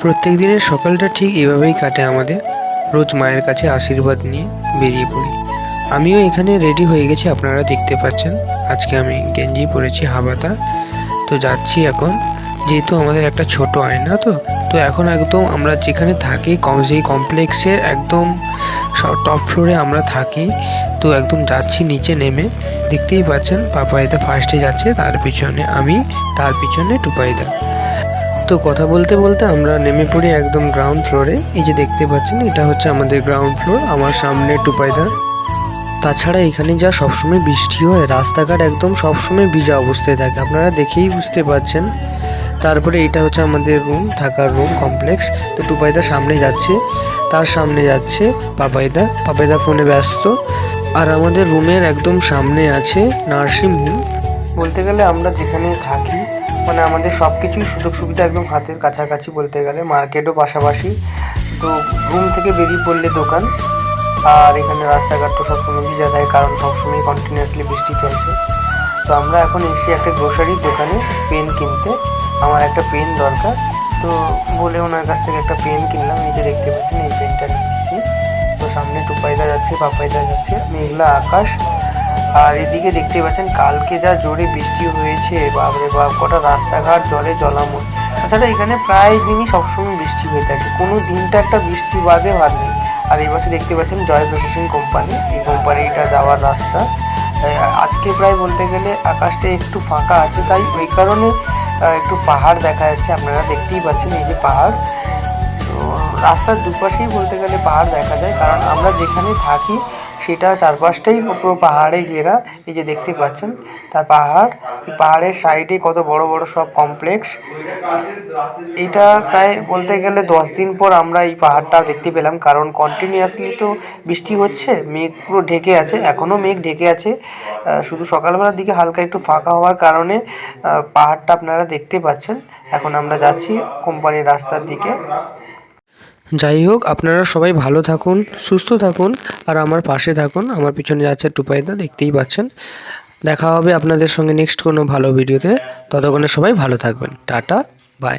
প্রত্যেক দিনের সকালটা ঠিক এভাবেই কাটে আমাদের। রোজ মায়ের কাছে আশীর্বাদ নিয়ে বেরিয়ে পড়ি। আমিও এখানে রেডি হয়ে গেছি, আপনারা দেখতে পাচ্ছেন। আজকে আমি গেঞ্জি পরেছি হাবাতা। তো যাচ্ছি এখন, যেহেতু আমাদের একটা ছোট আয়না, তো এখন একদম আমরা যেখানে থাকি সেই কমপ্লেক্সের একদম টপ ফ্লোরে আমরা থাকি। তো একদম যাচ্ছি নিচে নেমে, দেখতেই পাচ্ছেন পাপাইদা ফার্স্টে যাচ্ছে, তার পিছনে আমি, তার পিছনে টুপাইদা। তো কথা বলতে বলতে আমরা নেমে পড়ি একদম গ্রাউন্ড ফ্লোরে। এই যে দেখতে পাচ্ছেন, এটা হচ্ছে আমাদের গ্রাউন্ড ফ্লোর, আমার সামনে টুপাইদা। তাছাড়া এখানে যা সবসময় বৃষ্টি হয়, রাস্তাঘাট একদম সবসময় ভিজা অবস্থায় থাকে, আপনারা দেখেই বুঝতে পারছেন। তারপরে এটা হচ্ছে আমাদের রুম, থাকার রুম কমপ্লেক্স। তো টুপাইদা সামনে যাচ্ছে, তার সামনে যাচ্ছে পাপাইদা ফোনে ব্যস্ত। আর আমাদের রুমের একদম সামনে আছে নার্সিং হোম। বলতে গেলে আমরা যেখানে থাকি, মানে আমাদের সব কিছুই সুযোগ সুবিধা একদম হাতের কাছাকাছি, বলতে গেলে মার্কেটও পাশাপাশি। তো রুম থেকে বেরিয়ে পড়লে দোকান, আর এখানে রাস্তাঘাট তো সবসময় ভিজা থাকে, কারণ সবসময় কন্টিনিউয়াসলি বৃষ্টি চলছে। তো আমরা এখন এসে একটা গ্রোসারির দোকানে পেন কিনতে, আমার একটা পেন দরকার। তো বলে ওনার কাছ থেকে একটা পেন কিনলাম। এই যে দেখতে পাচ্ছেন, এই পেনটা নিচ্ছি। তো সামনে টুপাইদা যাচ্ছে, পাপাইদা যাচ্ছে, মেঘলা আকাশ। আর এদিকে দেখতে পাচ্ছেন কালকে যা জোরে বৃষ্টি হয়েছে, বাপরে বাপ, কটা রাস্তাঘাট জলে জলাময়। তাছাড়া এখানে প্রায় দিনই সবসময় বৃষ্টি হয়ে থাকে, কোনো দিনটা একটা বৃষ্টি বাদে ভার নেই। আর এই বছর দেখতে পাচ্ছেন জয় প্রসেসিং কোম্পানি, এই কোম্পানিটা যাওয়ার রাস্তা। আজকে প্রায় বলতে গেলে আকাশটা একটু ফাঁকা আছে, তাই ওই কারণে একটু পাহাড় দেখা যাচ্ছে, আপনারা দেখতেই পাচ্ছেন এই যে পাহাড়। তো রাস্তার দুপাশেই বলতে গেলে পাহাড় দেখা যায়, কারণ আমরা যেখানে থাকি সেটা চারপাশটাই পুরো পাহাড়ে ঘেরা। এই যে দেখতে পাচ্ছেন তার পাহাড়ের সাইডে কত বড় বড় সব কমপ্লেক্স। এটা প্রায় বলতে গেলে 10 দিন পর আমরা এই পাহাড়টা দেখতে পেলাম, কারণ কন্টিনিউয়াসলি তো বৃষ্টি হচ্ছে, মেঘ পুরো ঢেকে আছে, এখনও মেঘ ঢেকে আছে। শুধু সকালবেলার দিকে হালকা একটু ফাঁকা হওয়ার কারণে পাহাড়টা আপনারা দেখতে পাচ্ছেন। এখন আমরা যাচ্ছি কোম্পানির রাস্তার দিকে। যাই হোক, আপনারা সবাই ভালো থাকুন, সুস্থ থাকুন, আর আমার পাশে থাকুন। আমার পিছনে যাচ্ছে টুপাইদা, দেখতেই পাচ্ছেন। দেখা হবে আপনাদের সঙ্গে নেক্সট কোনো ভালো ভিডিওতে। ততক্ষণে সবাই ভালো থাকবেন। Tata, by.